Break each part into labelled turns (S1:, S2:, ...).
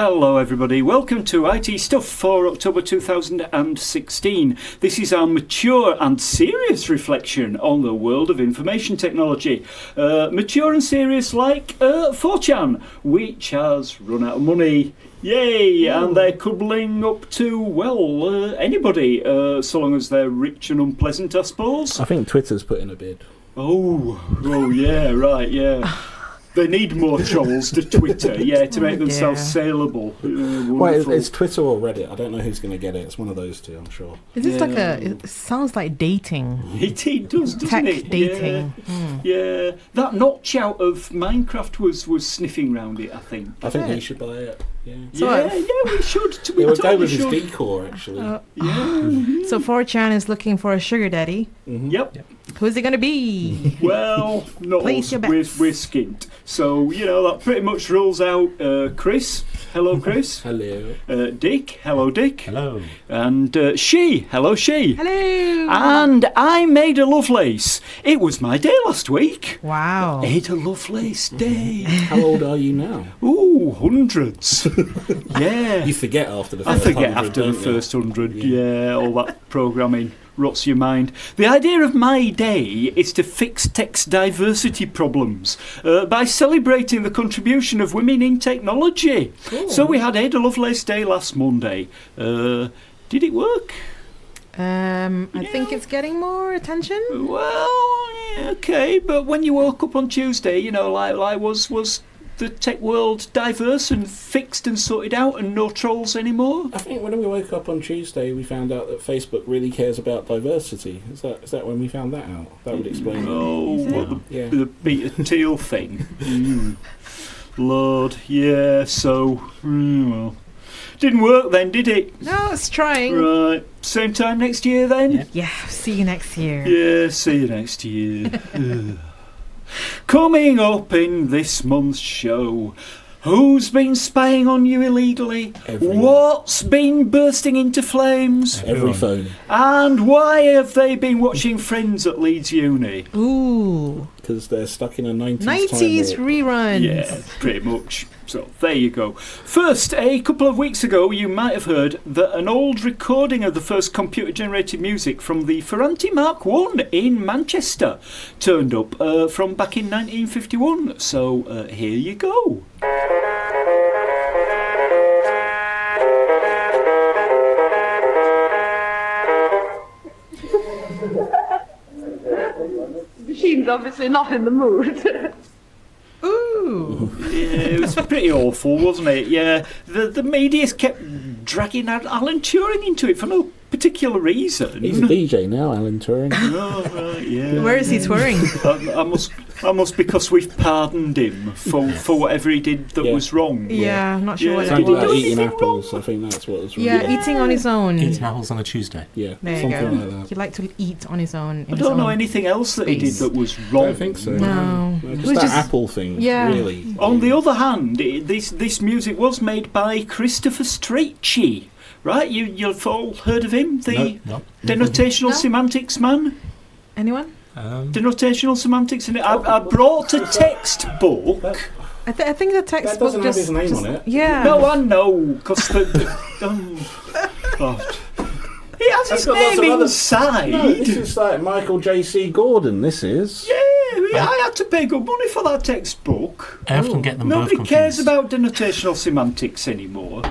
S1: Hello everybody, welcome to IT Stuff for October 2016. This is our mature and serious reflection on the world of information technology. Mature and serious like 4chan, which has run out of money. Yay! And they're cobbling up to, well, anybody, so long as they're rich and unpleasant, I suppose.
S2: I think Twitter's put in a bid.
S1: Oh yeah, right, yeah. They need more trolls to Twitter, to make themselves saleable.
S2: Well, it's Twitter or Reddit. I don't know who's going to get it. It's one of those two, I'm sure.
S3: Is this like it sounds like dating.
S1: It does, doesn't
S3: Tech
S1: it?
S3: dating.
S1: Yeah. That notch out of Minecraft was sniffing round it, I think.
S2: I think he should buy it. Yeah,
S1: we should.
S2: We would go with his decor, actually.
S3: So 4chan is looking for a sugar daddy.
S1: Mm-hmm. Yep.
S3: Who's it going to be?
S1: Well, not us. We're skint. So, that pretty much rules out Chris. Hello, Chris.
S2: Hello.
S1: Dick. Hello, Dick.
S4: Hello.
S1: And she. Hello, she.
S3: Hello.
S1: And I made a Lovelace. It was my day last week.
S3: Wow.
S1: Ada Lovelace Day.
S2: How old are you now?
S1: Ooh, hundreds. Yeah.
S2: You forget after the first 100.
S1: I forget after the first 100. Yeah, all that programming rots your mind. The idea of my day is to fix text diversity problems by celebrating the contribution of women in technology. Cool. So we had Ada Lovelace Day last Monday. Did it work?
S3: I think it's getting more attention.
S1: Well, okay, but when you woke up on Tuesday, was the tech world diverse and fixed and sorted out and no trolls anymore?
S2: I think when we woke up on Tuesday we found out that Facebook really cares about diversity. Is that when we found that out? That would explain it.
S1: Oh, the Peter Thiel thing. Lord, yeah, so, well. Didn't work then, did it?
S3: No, it's trying.
S1: Right. Same time next year then?
S3: Yeah, see you next year.
S1: Yeah, see you next year. Coming up in this month's show, who's been spying on you illegally?
S2: Everyone.
S1: What's been bursting into flames?
S2: Every phone.
S1: And why have they been watching Friends at Leeds Uni?
S3: Ooh.
S2: Because they're stuck in a 90s
S3: 90s
S2: time
S3: reruns.
S1: Yeah, pretty much. So, there you go. First, a couple of weeks ago, you might have heard that an old recording of the first computer-generated music from the Ferranti Mark I in Manchester turned up from back in 1951. So, here you go.
S5: The machine's obviously not in the mood.
S3: Ooh.
S1: Yeah, it was pretty awful, wasn't it? Yeah, the media kept dragging Alan Turing into it for no particular reason.
S2: He's a DJ now, Alan Turing.
S1: Oh, right, yeah.
S3: Where is he touring?
S1: I must because we've pardoned him for whatever he did that was wrong.
S3: Yeah, I'm not sure what
S2: Something
S3: it
S2: about
S3: was.
S2: eating apples, I think that's what was wrong.
S3: Yeah, eating on his own.
S4: Eating apples on a Tuesday.
S2: Yeah,
S3: There you
S2: something
S3: go.
S2: like that.
S3: He liked to eat on his own.
S1: I don't know anything else that he did that was wrong.
S2: I don't think so.
S3: No.
S2: Just
S3: It was
S2: that
S3: just-
S2: apple thing,
S3: Yeah.
S2: really.
S1: On the other hand, this music was made by Christopher Strachey, right? You've all heard of him, the
S4: No.
S1: Denotational
S3: No?
S1: Semantics man?
S3: Anyone?
S1: Denotational Semantics, and I brought a textbook.
S3: I think the textbook
S2: That doesn't have
S3: just
S2: his name
S3: just-
S2: on it.
S3: Yeah.
S1: No, I know, because God. He has his
S2: got lots
S1: name
S2: of other-
S1: inside.
S2: No, this is like Michael J.C. Gordon, this is.
S1: Yeah, I had to pay good money for that textbook.
S4: I often get them both
S1: Nobody
S4: confused.
S1: cares about denotational semantics anymore.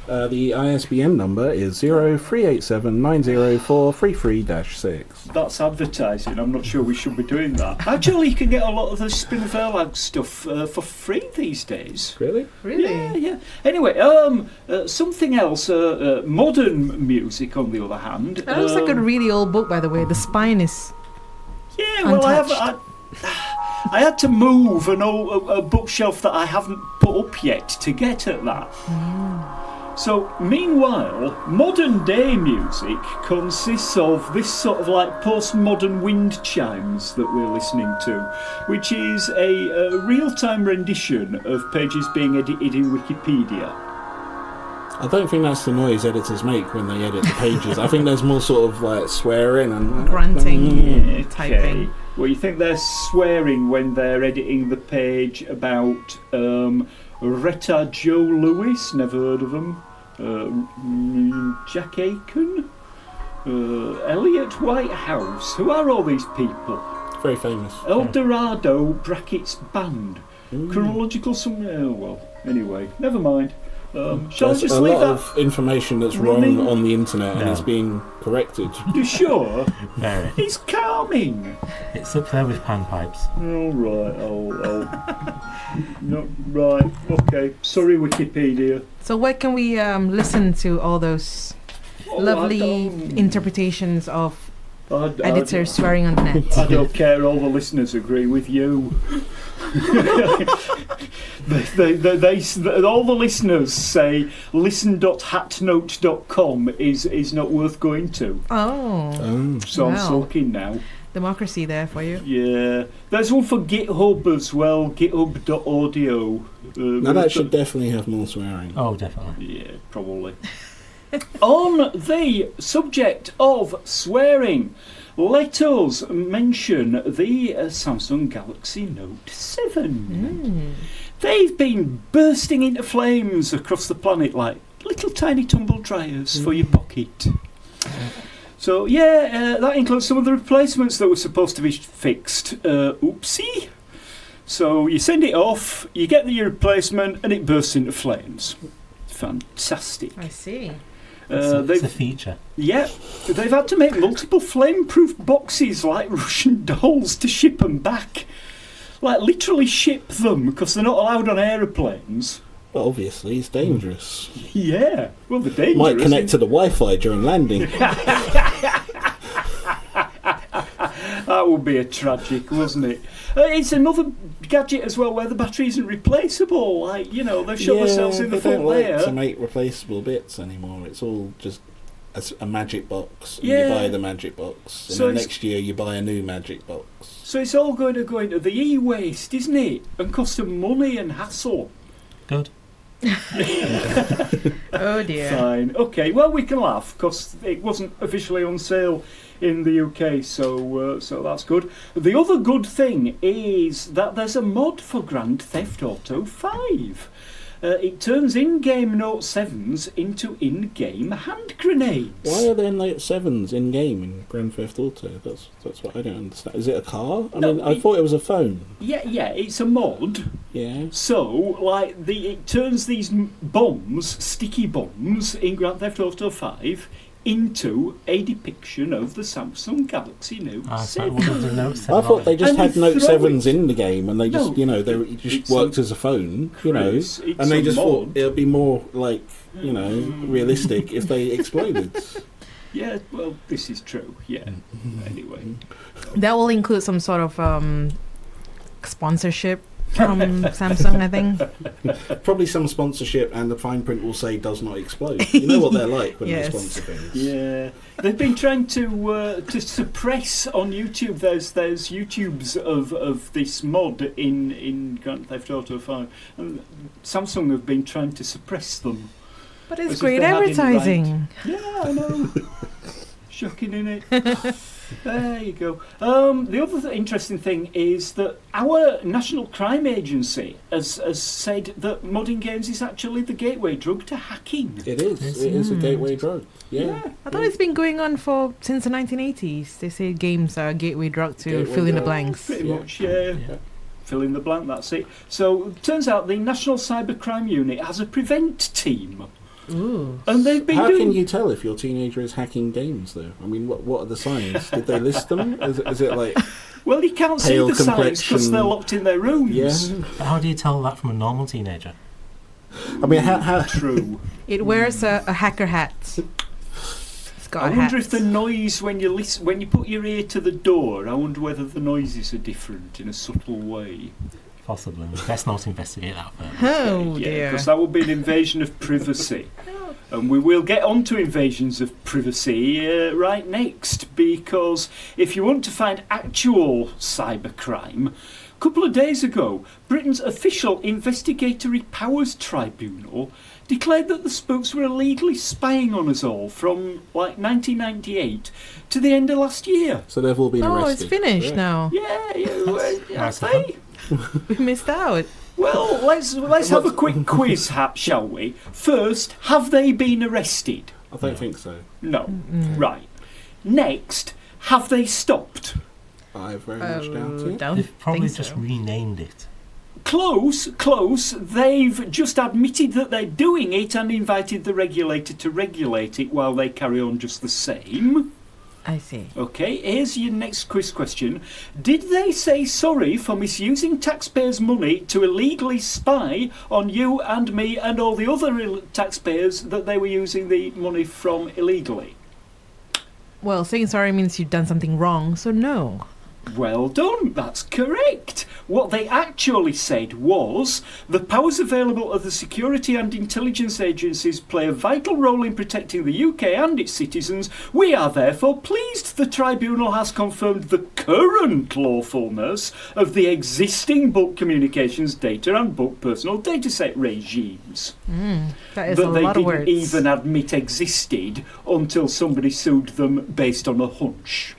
S2: The ISBN number is 0387904333-6.
S1: That's advertising. I'm not sure we should be doing that. Actually, you can get a lot of the Spin Verlag stuff for free these days.
S2: Really?
S3: Really?
S1: Yeah. Anyway, something else. Modern music, on the other hand.
S3: That looks like a really old book, by the way. The spine is...
S1: Yeah, well, I had to move a bookshelf that I haven't put up yet to get at that. So, meanwhile, modern day music consists of this sort of like postmodern wind chimes that we're listening to, which is a real-time rendition of pages being edited in Wikipedia.
S2: I don't think that's the noise editors make when they edit the pages. I think there's more sort of like swearing and
S3: grunting, typing.
S1: Well, you think they're swearing when they're editing the page about Retta Joe Lewis, never heard of them. Jack Aiken. Elliot Whitehouse. Who are all these people?
S2: Very famous.
S1: El Dorado brackets band. Chronological summary. Oh well. Anyway, never mind. Shall I
S2: There's
S1: just
S2: a
S1: leave
S2: lot
S1: that
S2: of information that's
S1: running?
S2: wrong on the internet and
S4: No.
S2: it's being corrected.
S1: You sure?
S4: Very.
S1: It's calming.
S4: It's up there with panpipes.
S1: All right. Oh. No. Right. Okay. Sorry, Wikipedia.
S3: So where can we listen to all those
S1: Oh,
S3: lovely interpretations of
S1: I
S3: editors swearing on the net?
S1: I don't care. All the listeners agree with you. All the listeners say listen.hatnote.com is not worth going to.
S3: Oh,
S1: So I'm
S3: Wow.
S1: sulking now.
S3: democracy there for you.
S1: Yeah. There's one for GitHub as well, github.audio.
S2: Now that should definitely have more swearing.
S4: Oh, definitely.
S1: Yeah, probably. On the subject of swearing, let us mention the Samsung Galaxy Note 7. They've been bursting into flames across the planet like little tiny tumble dryers for your pocket. So yeah, that includes some of the replacements that were supposed to be fixed. Oopsie. So you send it off, you get the replacement, and it bursts into flames. Fantastic.
S3: I see.
S4: It's a
S1: They've
S4: feature.
S1: yeah, they've had to make multiple flame-proof boxes like Russian dolls to ship them back. Like literally ship them because they're not allowed on aeroplanes.
S2: But obviously, it's dangerous.
S1: Yeah, well they're dangerous.
S2: Might connect to the Wi-Fi during landing.
S1: That would be a tragic, wasn't it? It's another gadget as well where the battery isn't replaceable. Like, you know, they've shot themselves in the
S2: they
S1: foot
S2: don't like
S1: there.
S2: to make replaceable bits anymore. It's all just a magic box. And
S1: Yeah.
S2: you buy the magic box. And
S1: So
S2: then
S1: it's-
S2: next year you buy a new magic box.
S1: So it's all going to go into the e-waste, isn't it? And cost them money and hassle.
S4: Good.
S3: Oh dear.
S1: Fine. Okay, well, we can laugh because it wasn't officially on sale in the UK, so that's good. The other good thing is that there's a mod for Grand Theft Auto 5. It turns in-game Note 7s into in-game hand grenades.
S2: Why are there Note 7s in game in Grand Theft Auto? That's what I don't understand. Is it a car? I
S1: No,
S2: mean, I thought it was a phone.
S1: Yeah, it's a mod.
S2: Yeah.
S1: So, like, it turns these bombs, sticky bombs, in Grand Theft Auto 5 into a depiction of the Samsung Galaxy Note
S4: I
S1: 7.
S2: I thought they just
S1: And
S2: had
S1: they
S2: Note
S1: throw
S2: 7s in the game, and they just,
S1: No,
S2: they just
S1: it's
S2: worked
S1: a-
S2: as a phone, you know,
S1: Chris, it's
S2: and they
S1: a
S2: just thought
S1: mod.
S2: it'd be more like, realistic if they exploded.
S1: Yeah, well, this is true, yeah. Anyway.
S3: That will include some sort of sponsorship from Samsung, I think.
S2: Probably some sponsorship, and the fine print will say "does not explode." You know what they're like when
S3: Yes.
S2: they sponsor things.
S1: Yeah, they've been trying to suppress on YouTube. There's YouTubes of this mod in Grand Theft Auto 5, and Samsung have been trying to suppress them.
S3: But
S1: As
S3: it's
S1: if
S3: great
S1: they had it
S3: advertising.
S1: Yeah, I know. Shocking, innit? There you go. The other interesting thing is that our National Crime Agency has said that modding games is actually the gateway drug to hacking.
S2: It is. It is a gateway drug. Yeah.
S3: I thought it's been going on since the 1980s. They say games are a gateway drug to
S2: Gateway
S3: fill in the
S2: drug.
S3: blanks.
S1: Pretty
S2: Yeah.
S1: much, yeah. Fill in the blank, that's it. So, turns out the National Cybercrime Unit has a prevent team.
S3: Ooh.
S1: And they've been
S2: How
S1: doing...
S2: can you tell if your teenager is hacking games, though? I mean, what are the signs? Did they list them? Is it like,
S1: Well, you can't see
S2: Pale
S1: the signs because
S2: complexion.
S1: they're locked in their rooms.
S2: yeah?
S4: How do you tell that from a normal teenager?
S2: I mean, how
S1: True.
S3: It wears a hacker hat. It's got
S1: I
S3: a
S1: wonder
S3: hat.
S1: if the noise when you put your ear to the door, I wonder whether the noises are different in a subtle way.
S4: Possibly. Best not investigate that first.
S3: Oh
S1: Yeah,
S3: dear.
S1: because that would be an invasion of privacy. And we will get on to invasions of privacy right next, because if you want to find actual cybercrime, a couple of days ago, Britain's official Investigatory Powers Tribunal declared that the spooks were illegally spying on us all from like 1998 to the end of last year.
S2: So they've all been
S3: Oh,
S2: arrested.
S3: it's finished
S2: Yeah.
S3: now.
S1: Yeah,
S4: Nice
S1: have
S4: of
S1: they?
S3: We missed out.
S1: Well, let's have a quick quiz, shall we? First, have they been arrested?
S2: I don't think so.
S1: No. Right. Next, have they stopped?
S2: I very much doubt it.
S3: Don't
S4: They've probably
S3: think
S4: just
S3: so.
S4: renamed it.
S1: Close. They've just admitted that they're doing it and invited the regulator to regulate it while they carry on just the same.
S3: I see.
S1: Okay, here's your next quiz question. Did they say sorry for misusing taxpayers' money to illegally spy on you and me and all the other taxpayers that they were using the money from illegally?
S3: Well, saying sorry means you've done something wrong, so no.
S1: Well done, that's correct. What they actually said was, the powers available of the security and intelligence agencies play a vital role in protecting the UK and its citizens. We are therefore pleased the Tribunal has confirmed the current lawfulness of the existing bulk communications data and bulk personal data set regimes.
S3: That is
S1: That
S3: a
S1: they
S3: lot of
S1: didn't
S3: words.
S1: even admit existed until somebody sued them based on a hunch.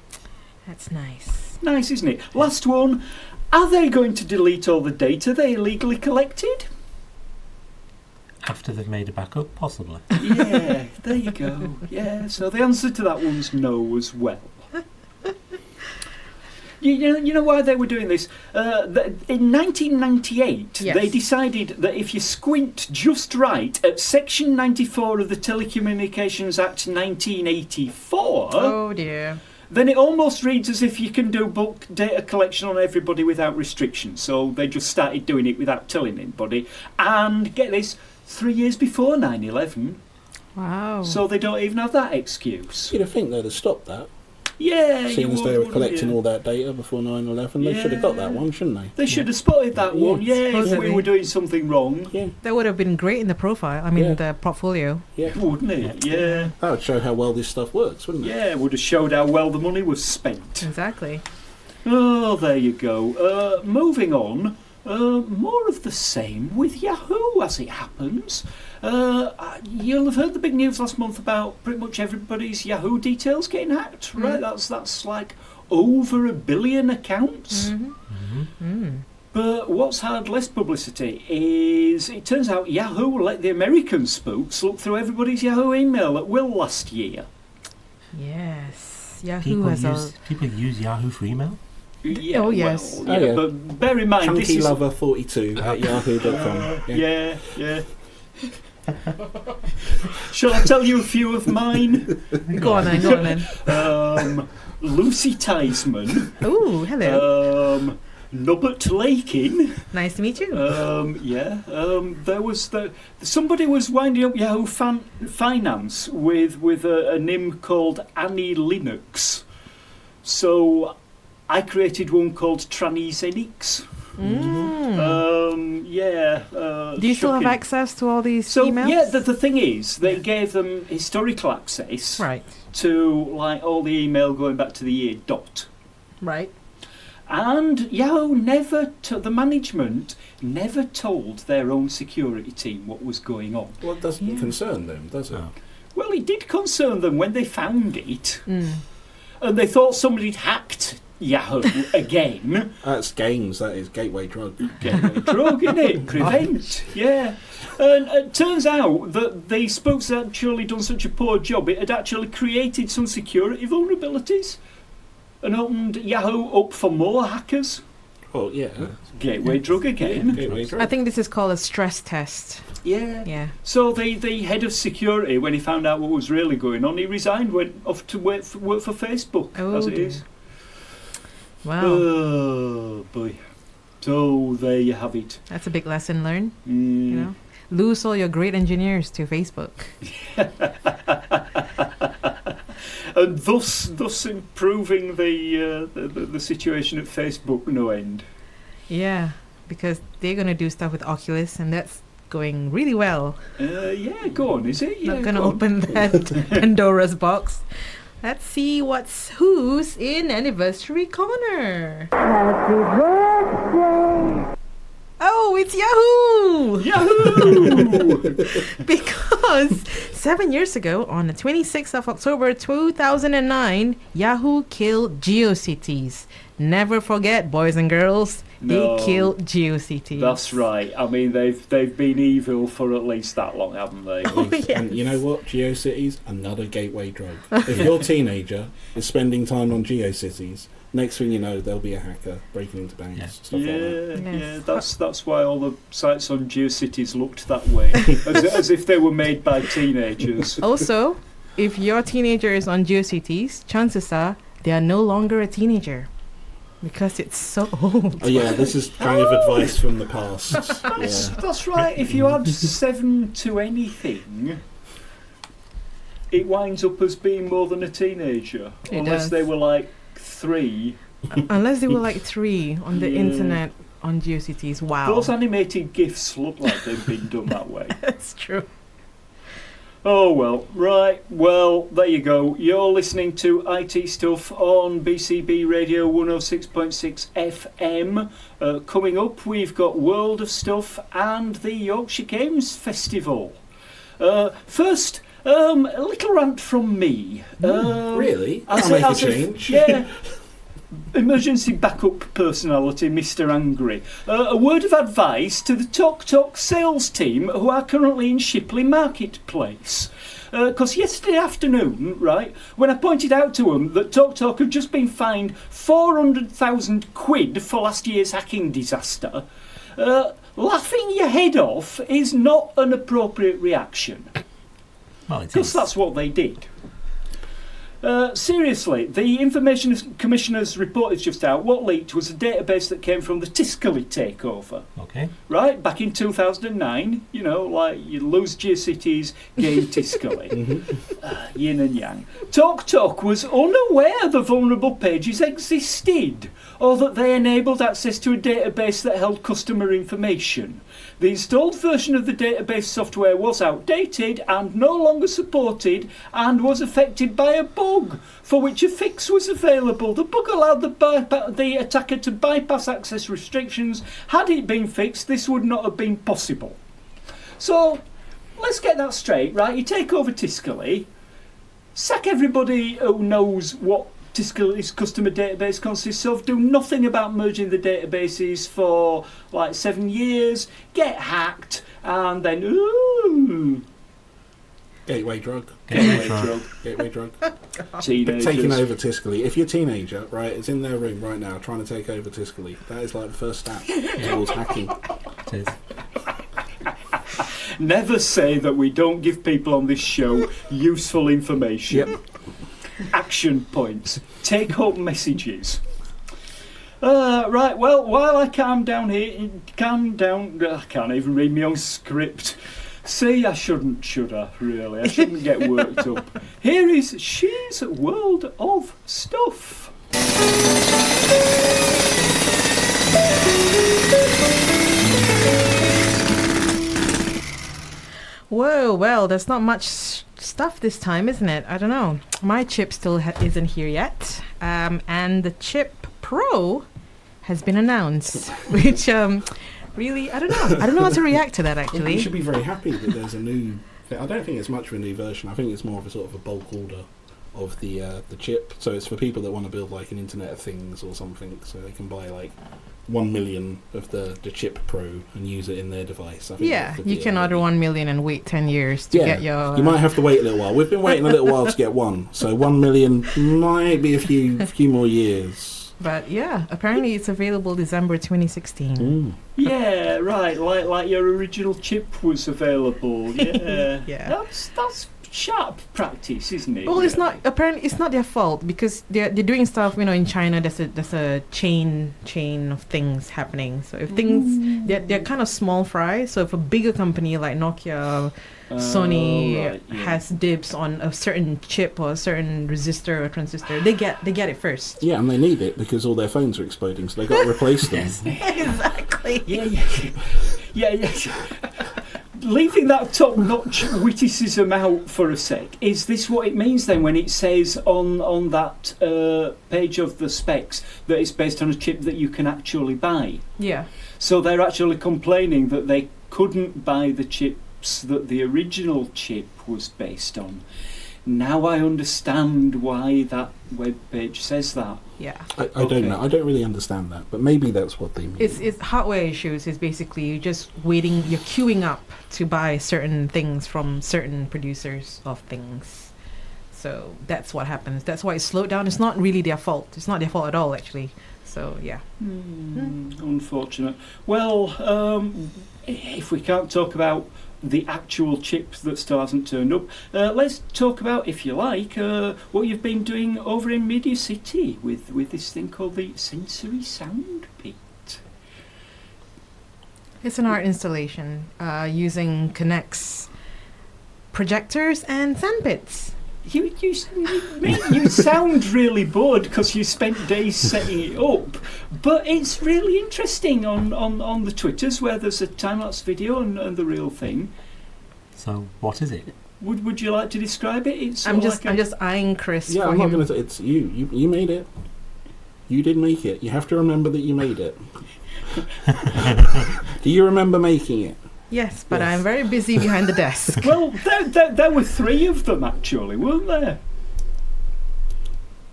S3: That's nice.
S1: Nice, isn't it? Last one. Are they going to delete all the data they illegally collected?
S4: After they've made a backup, possibly.
S1: Yeah, there you go. Yeah, so the answer to that one's no as well. You know why they were doing this? In 1998,
S3: Yes.
S1: they decided that if you squint just right at Section 94 of the Telecommunications Act 1984...
S3: Oh dear.
S1: then it almost reads as if you can do bulk data collection on everybody without restrictions. So they just started doing it without telling anybody. And get this, 3 years before 9/11.
S3: Wow.
S1: So they don't even have that excuse.
S2: You'd have think they'd have stopped that.
S1: Yeah,
S2: Seeing
S1: you
S2: as they
S1: would,
S2: were collecting
S1: wouldn't you?
S2: all that data before 9/11, they should have got that one, shouldn't they?
S1: They should have spotted that
S2: Yeah.
S1: one, yeah, if we
S3: Supposedly.
S1: were doing something wrong.
S2: Yeah,
S3: That would have been great in the profile. I mean,
S2: Yeah.
S3: the portfolio.
S2: yeah.
S1: Wouldn't it? Yeah.
S2: That would show how well this stuff works, wouldn't it?
S1: Yeah, it would have showed how well the money was spent.
S3: Exactly.
S1: Oh, there you go. Moving on, more of the same with Yahoo as it happens. You'll have heard the big news last month about pretty much everybody's Yahoo details getting hacked, right? That's like over 1 billion accounts. But what's had less publicity is it turns out Yahoo let the American spooks look through everybody's Yahoo email at will last year.
S3: Yes. Yahoo
S4: People use Yahoo for email?
S1: Yeah,
S3: Oh, yes.
S1: well, yeah,
S2: Oh, yeah.
S1: but bear in mind this is
S2: ChunkyLover42 at yahoo.com.
S1: yeah. Shall I tell you a few of mine?
S3: Go on then.
S1: Lucy Tiesman,
S3: Ooh, hello.
S1: Nubbert Lakin.
S3: Nice to meet you.
S1: There was somebody was winding up Yahoo Finance with a NIM called Annie Linux. So I created one called Tranny
S3: Do you still have
S1: shocking.
S3: access to all these
S1: So
S3: emails?
S1: yeah, the thing is, they gave them historical access
S3: Right.
S1: to like all the email going back to the year dot.
S3: Right.
S1: And Yahoo the management never told their own security team what was going on.
S2: Well, it doesn't concern them, does it?
S4: No.
S1: Well, it did concern them when they found it, and they thought somebody'd hacked Yahoo again.
S2: That's games, that is gateway drug.
S1: Gateway drug, isn't it? Prevent, yeah. And it turns out that the spooks had actually done such a poor job, it had actually created some security vulnerabilities and opened Yahoo up for more hackers.
S2: Oh, yeah.
S1: Gateway drug again.
S2: Gateway drug.
S3: I think this is called a stress test.
S1: Yeah.
S3: Yeah.
S1: So the head of security, when he found out what was really going on, he resigned, went off to work for Facebook, as it
S3: dear.
S1: is.
S3: Wow.
S1: Oh, boy. So there you have it.
S3: That's a big lesson learned.
S1: Mm.
S3: You know, lose all your great engineers to Facebook.
S1: And thus improving the situation at Facebook no end.
S3: Yeah, because they're gonna do stuff with Oculus, and that's going really well.
S1: Yeah, go on, is it? Yeah,
S3: Not gonna
S1: go on.
S3: open that Pandora's box. Let's see who's in Anniversary Corner.
S5: Happy birthday!
S3: Oh, it's Yahoo!
S1: Yahoo!
S3: Because 7 years ago, on the 26th of October 2009, Yahoo killed Geocities. Never forget, boys and girls,
S1: No.
S3: They killed Geocities.
S1: That's right. I mean, they've been evil for at least that long, haven't they?
S3: Oh, yes.
S2: And you know what? GeoCities, another gateway drug. If your teenager is spending time on GeoCities, next thing you know, there'll be a hacker breaking into banks, stuff like that.
S3: Yes.
S1: That's why all the sites on GeoCities looked that way, as if they were made by teenagers.
S3: Also, if your teenager is on GeoCities, chances are they are no longer a teenager. Because it's so old.
S2: Oh yeah, this is kind of advice from the past.
S1: That's right. If you add 7 to anything, it winds up as being more than a teenager.
S3: It
S1: unless
S3: does.
S1: they were like 3.
S3: Unless they were like 3 on the
S1: Yeah.
S3: internet on GeoCities. Wow.
S1: Those animated GIFs look like they've been done that way.
S3: That's true.
S1: Oh well, right, well, there you go. You're listening to IT Stuff on BCB Radio 106.6 FM. Coming up, we've got World of Stuff and the Yorkshire Games Festival. First, a little rant from me.
S2: Really?
S1: As
S2: That'll make a
S1: as if-
S2: change.
S1: yeah. Emergency backup personality, Mr. Angry. A word of advice to the Talk sales team who are currently in Shipley Marketplace. Because yesterday afternoon, right, when I pointed out to them that Talk had just been fined 400,000 quid for last year's hacking disaster, laughing your head off is not an appropriate reaction.
S4: Well, it
S1: Because
S4: is.
S1: that's what they did. Seriously, the Information Commissioner's report is just out. What leaked was a database that came from the Tiscali takeover,
S4: Okay.
S1: right? Back in 2009, you know, like you lose GeoCities, gain Tiscali. Yin and yang. Talk was unaware the vulnerable pages existed, or that they enabled access to a database that held customer information. The installed version of the database software was outdated and no longer supported and was affected by a bug for which a fix was available. The bug allowed the attacker to bypass access restrictions. Had it been fixed, this would not have been possible. So, let's get that straight, right? You take over Tiscali, sack everybody who knows what Tiscali's customer database consists of, do nothing about merging the databases for like 7 years, get hacked, and then
S2: Gateway drug.
S4: Gateway drug.
S1: teenagers.
S2: Taking over Tiscali. If your teenager, right, is in their room right now trying to take over Tiscali, that is like the first step towards hacking.
S4: It is.
S1: Never say that we don't give people on this show useful information.
S2: Yep.
S1: Action points. Take home messages. Right, well, while I calm down here, I can't even read my own script. See, I shouldn't, should I, really? I shouldn't get worked up. Here is She's World of Stuff.
S3: Whoa, well, there's not much stuff this time, isn't it? I don't know. My chip still isn't here yet. And the Chip Pro has been announced, which really, I don't know. I don't know how to react to that,
S2: You
S3: actually.
S2: should be very happy that there's a new... I don't think it's much of a new version. I think it's more of a sort of a bulk order of the chip. So it's for people that want to build like an Internet of Things or something, so they can buy like 1 million of the Chip Pro and use it in their device. I think
S3: Yeah,
S2: that's the
S3: you
S2: deal,
S3: can order
S2: really.
S3: 1 million and wait 10 years to get your...
S2: You might have to wait a little while. We've been waiting a little while to get one, so 1 million might be a few more years.
S3: But yeah, apparently it's available December 2016.
S1: Yeah, right, like your original chip was available. Yeah.
S3: Yeah.
S1: That's sharp practice, isn't it?
S3: Well, it's not. Apparently, it's not their fault because they're doing stuff. You know, in China, there's a chain of things happening. So if things they're kind of small fry. So if a bigger company like Nokia, Sony
S1: right, yeah.
S3: has dibs on a certain chip or a certain resistor or transistor, they get it first.
S2: Yeah, and they need it because all their phones are exploding, so they've got to replace them.
S3: Exactly.
S1: Yeah. Leaving that top-notch witticism out for a sec, is this what it means then when it says on that page of the specs that it's based on a chip that you can actually buy?
S3: Yeah.
S1: So they're actually complaining that they couldn't buy the chips that the original chip was based on. now I understand why that web page says that.
S3: Yeah.
S2: I don't know. I don't really understand that, but maybe that's what they mean.
S3: It's hardware issues. Is basically you're just waiting. You're queuing up to buy certain things from certain producers of things. So that's what happens. That's why it's slowed down. It's not really their fault. It's not their fault at all, actually. So yeah.
S1: Unfortunate. Well, if we can't talk about the actual chip that still hasn't turned up, let's talk about, if you like, what you've been doing over in Media City with this thing called the Sensory Soundpit.
S3: It's an art installation using Connect's projectors and sandpits.
S1: You sound really bored because you spent days setting it up, but it's really interesting on the Twitters where there's a time-lapse video and the real thing.
S4: So what is it?
S1: Would you like to describe it? It's
S3: I'm just eyeing Chris.
S2: Yeah,
S3: for
S2: I'm not
S3: him.
S2: going to say it's you. You made it. You did make it. You have to remember that you made it. Do you remember making it?
S3: Yes, but
S2: Yes.
S3: I'm very busy behind the desk.
S1: Well, there were 3 of them actually, weren't there?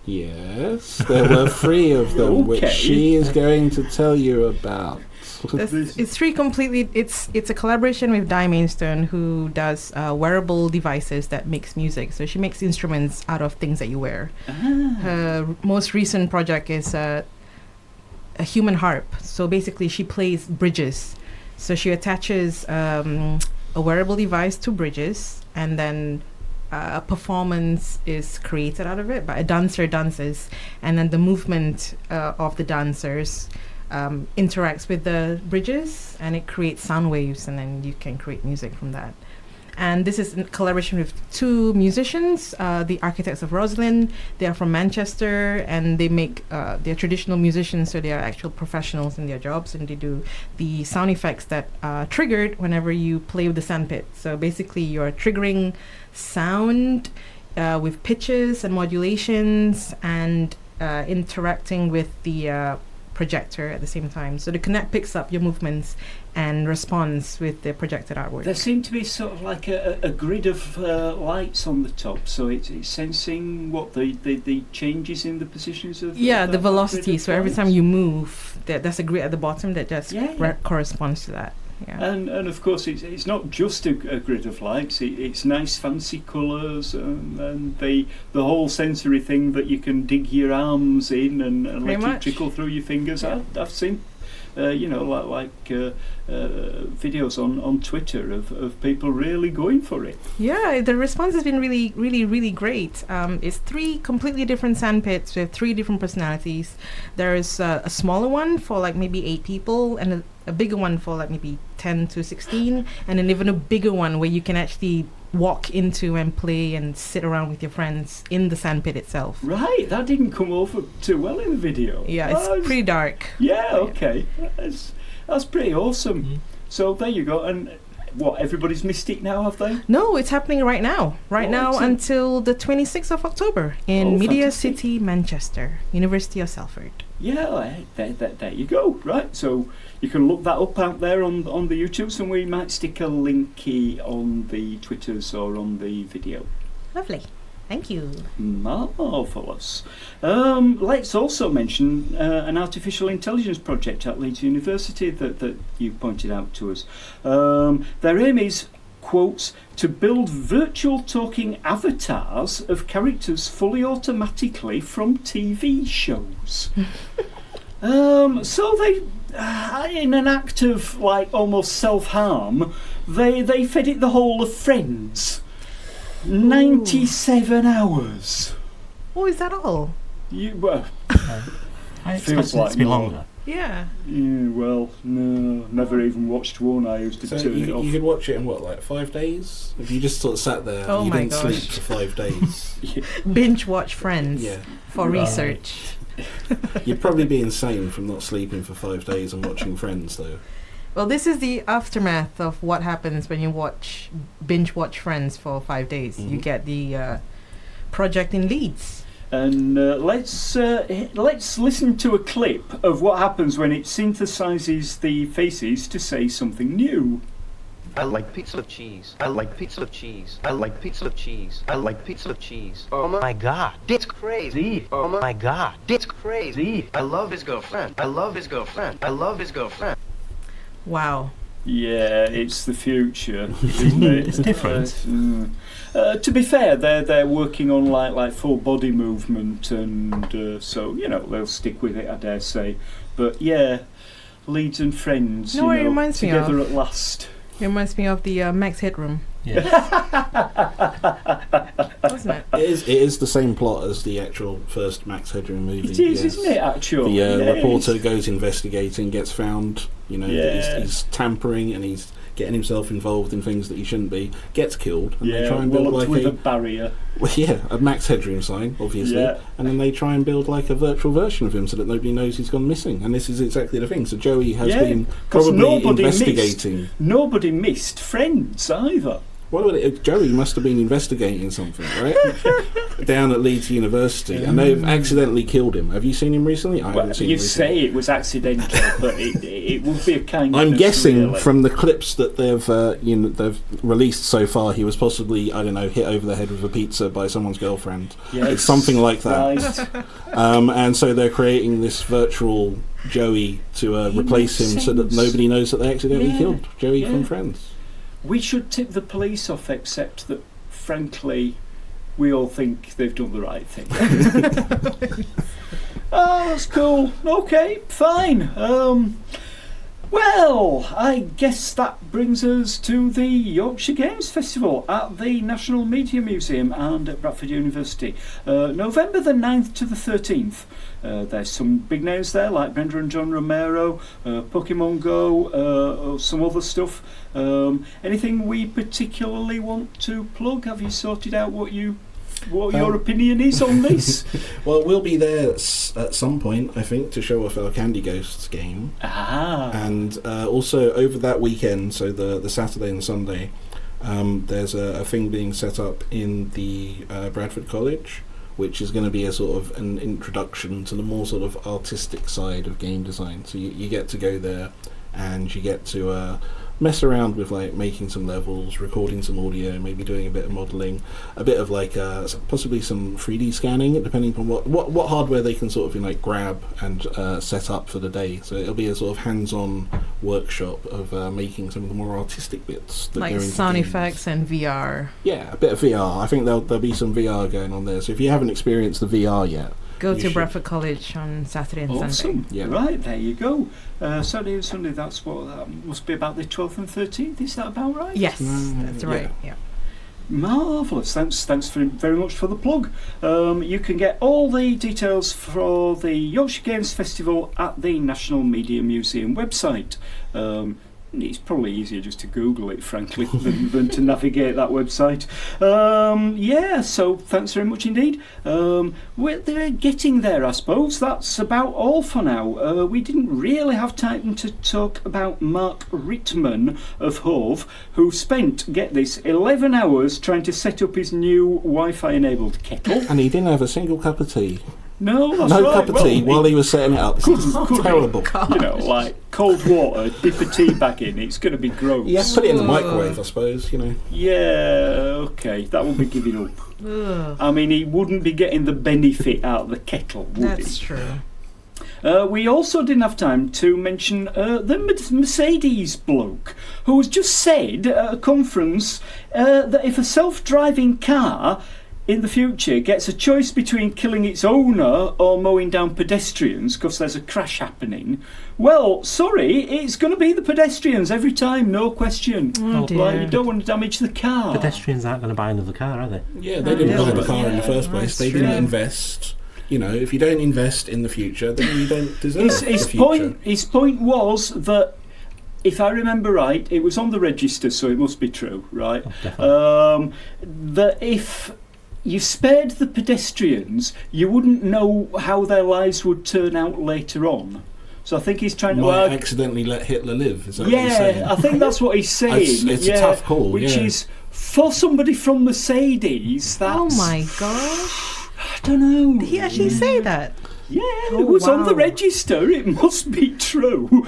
S2: Yes, there were 3 of them, which
S1: Okay.
S2: she is going to tell you about.
S3: It's 3 completely. It's a collaboration with Di Mainstone, who does wearable devices that makes music. So she makes instruments out of things that you wear. Her most recent project is a human harp. So basically, she plays bridges. So she attaches a wearable device to bridges, and then a performance is created out of it. But a dancer dances, and then the movement of the dancers interacts with the bridges, and it creates sound waves, and then you can create music from that. And this is in collaboration with 2 musicians, the Architects of Roslyn. They are from Manchester, and they make they're traditional musicians, so they are actual professionals in their jobs, and they do the sound effects that are triggered whenever you play with the sandpit. So basically, you're triggering sound with pitches and modulations, and interacting with the projector at the same time. So the Connect picks up your movements and responds with the projected artwork.
S1: There seemed to be sort of like a grid of lights on the top, so it's sensing what the changes in the positions of
S3: the
S1: grid
S3: velocity.
S1: of
S3: So every
S1: lights.
S3: time you move, there's a grid at the bottom that just
S1: Yeah.
S3: corresponds to that. Yeah.
S1: And of course it's not just a grid of lights, it's nice fancy colours, and the whole sensory thing that you can dig your arms in and let
S3: Pretty
S1: it
S3: much.
S1: trickle through your fingers.
S3: Yeah.
S1: I've seen videos on Twitter of people really going for it.
S3: Yeah, the response has been really, really, really great. It's 3 completely different sandpits with 3 different personalities. There's a smaller one for like maybe 8 people, and a bigger one for like maybe 10 to 16, and then even a bigger one where you can actually walk into and play and sit around with your friends in the sandpit itself.
S1: Right, that didn't come over too well in the video.
S3: Yeah, it's pretty dark.
S1: Yeah, okay. That's pretty awesome.
S4: Mm.
S1: So there you go. And what, everybody's missed it now, have they?
S3: No, it's happening right now. Right
S1: Oh,
S3: now
S1: excellent.
S3: until the 26th of October in
S1: Oh,
S3: Media
S1: fantastic.
S3: City, Manchester, University of Salford.
S1: Yeah, there you go. Right, so you can look that up out there on the YouTubes, and we might stick a linky on the Twitters or on the video.
S3: Lovely. Thank you.
S1: Marvellous. Let's also mention an artificial intelligence project at Leeds University that you pointed out to us. Their aim is, quotes, to build virtual talking avatars of characters fully automatically from TV shows. So they, in an act of like almost self-harm, they fed it the whole of Friends. 97 hours.
S3: Oh, is that all?
S1: Well,
S4: I
S1: Feels
S4: expected it
S1: like
S4: to be
S1: more.
S4: longer.
S3: Yeah.
S1: yeah, well, no, never even watched one. I used to
S2: So
S1: turn it off.
S2: you could watch it in what, like 5 days? If you just sort of sat there
S3: Oh
S2: and you
S3: my
S2: didn't
S3: gosh.
S2: sleep for 5 days,
S3: Binge watch Friends
S2: yeah,
S3: for
S1: Right.
S3: research.
S2: you'd probably be insane from not sleeping for 5 days and watching Friends, though.
S3: Well, this is the aftermath of what happens when you binge watch Friends for 5 days. You
S2: Mhm.
S3: get the project in Leeds.
S1: And let's listen to a clip of what happens when it synthesizes the faces to say something new.
S6: I like pizza with cheese. I like pizza with cheese. I like pizza with cheese. I like pizza with cheese. Oh my god, it's crazy. Oh my god, it's crazy. I love his girlfriend. I love his girlfriend. I love his girlfriend.
S3: Wow.
S1: Yeah, it's the future, isn't it?
S4: It's different.
S1: To be fair, they're working on like full body movement, and so they'll stick with it, I dare say. But yeah, Leeds and Friends,
S3: You know what it reminds me
S1: together
S3: of?
S1: at last.
S3: It reminds me of the Max Headroom,
S4: Yeah.
S3: wasn't it?
S2: It is the same plot as the actual first Max Headroom movie.
S1: It is,
S2: yes.
S1: isn't it? Actually,
S2: The reporter
S1: Yes.
S2: goes investigating, gets found, that he's tampering and he's getting himself involved in things that he shouldn't be, gets killed, and they try and build
S1: walloped
S2: like
S1: with a barrier.
S2: a Max Headroom sign, obviously,
S1: Yeah.
S2: and then they try and build like a virtual version of him so that nobody knows he's gone missing. And this is exactly the thing. So Joey has been
S1: 'cause
S2: probably investigating.
S1: Nobody missed Friends either.
S2: Joey must have been investigating something, right? Down at Leeds University, and they've accidentally killed him. Have you seen him recently? I haven't seen him
S1: You
S2: recently.
S1: say it was accidental, but it would be a kind of.
S2: I'm guessing from the clips that they've released so far, he was possibly, I don't know, hit over the head with a pizza by someone's girlfriend.
S1: Yes,
S2: It's something like that.
S1: Right.
S2: And so they're creating this virtual Joey to replace him,
S1: makes
S2: so that
S1: sense.
S2: nobody knows that they accidentally
S1: Yeah,
S2: killed Joey
S1: yeah.
S2: from Friends.
S1: We should tip the police off, except that, frankly, we all think they've done the right thing. Oh, that's cool. Okay, fine. Well, I guess that brings us to the Yorkshire Games Festival at the National Media Museum and at Bradford University. November the 9th to the 13th. There's some big names there like Brenda and John Romero, Pokemon Go, some other stuff. Anything we particularly want to plug? Have you sorted out what your opinion is on this?
S2: Well, we'll be there at some point, I think, to show off our Candy Ghosts game. And also over that weekend, so the Saturday and Sunday, there's a thing being set up in the Bradford College, which is going to be a sort of an introduction to the more sort of artistic side of game design. So you get to go there and you get to mess around with like making some levels, recording some audio, maybe doing a bit of modelling, a bit of like possibly some 3D scanning, depending on what hardware they can sort of grab and set up for the day. So it'll be a sort of hands-on workshop of making some of the more artistic bits that
S3: Like
S2: go into
S3: sound
S2: games.
S3: effects and VR.
S2: Yeah, a bit of VR. I think there'll be some VR going on there. So if you haven't experienced the VR yet,
S3: Go
S2: you
S3: to
S2: should.
S3: Bradford College on Saturday and Sunday.
S1: Awesome.
S2: Yeah.
S1: Right, there you go. Saturday and Sunday, that must be about the 12th and 13th. Is that about right?
S3: Yes, that's right. Yeah.
S1: Marvellous. Thanks very much for the plug. You can get all the details for the Yorkshire Games Festival at the National Media Museum website. It's probably easier just to Google it, frankly, than to navigate that website. So thanks very much indeed. They're getting there, I suppose. That's about all for now. We didn't really have time to talk about Mark Rittman of Hove, who spent, get this, 11 hours trying to set up his new Wi-Fi enabled kettle.
S2: and he didn't have a single cup of tea.
S1: No, that's
S2: No
S1: right.
S2: cup of tea while he was setting it up. This is terrible.
S1: Like cold water, dip a tea bag in, it's going to be gross.
S2: You have to put it in the microwave, I suppose,
S1: Yeah, okay, that would be giving up. I mean, he wouldn't be getting the benefit out of the kettle, would
S3: That's
S1: he?
S3: true.
S1: We also didn't have time to mention the Mercedes bloke, who has just said at a conference that if a self-driving car in the future gets a choice between killing its owner or mowing down pedestrians because there's a crash happening, well, sorry, it's going to be the pedestrians every time, no question.
S3: Oh, dear.
S1: Like, you don't want to damage the car.
S4: Pedestrians aren't going to buy another car, are they?
S2: Yeah, they didn't buy the car in the
S1: Yeah,
S2: first place.
S3: that's
S2: They didn't
S3: true.
S2: invest. If you don't invest in the future, then you don't deserve
S1: His
S2: the future.
S1: point was that, if I remember right, it was on the register, so it must be true, right?
S4: Oh, definitely.
S1: That if you spared the pedestrians, you wouldn't know how their lives would turn out later on. So I think he's trying to
S2: Might accidentally let Hitler live. Is that what you're saying?
S1: I think that's what he's saying.
S2: It's a tough call,
S1: which
S2: yeah.
S1: is for somebody from Mercedes. That's,
S3: Oh my gosh.
S1: I don't know.
S3: Did he actually say that?
S1: Yeah,
S3: Oh,
S1: it was on the
S3: wow.
S1: register. It must be true.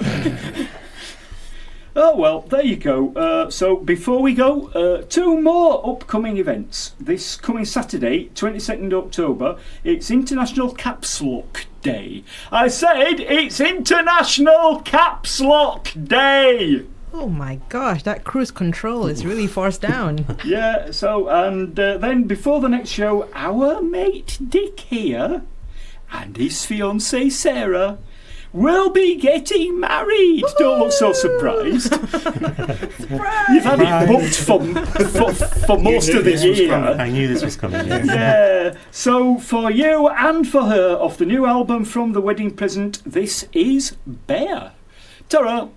S1: Oh, well, there you go. So before we go, 2 more upcoming events. This coming Saturday, 22nd October, it's International Caps Lock Day. I said it's International Caps Lock Day!
S3: Oh my gosh, that cruise control is really forced down.
S1: Yeah, so, and then before the next show, our mate Dick here and his fiancée Sarah will be getting married. Woo-hoo! Don't look so surprised. You've had it booked for most of the year.
S4: I knew this was coming. Yes.
S1: Yeah. So for you and for her, off the new album From the Wedding Present, this is Bear. Ta-ra.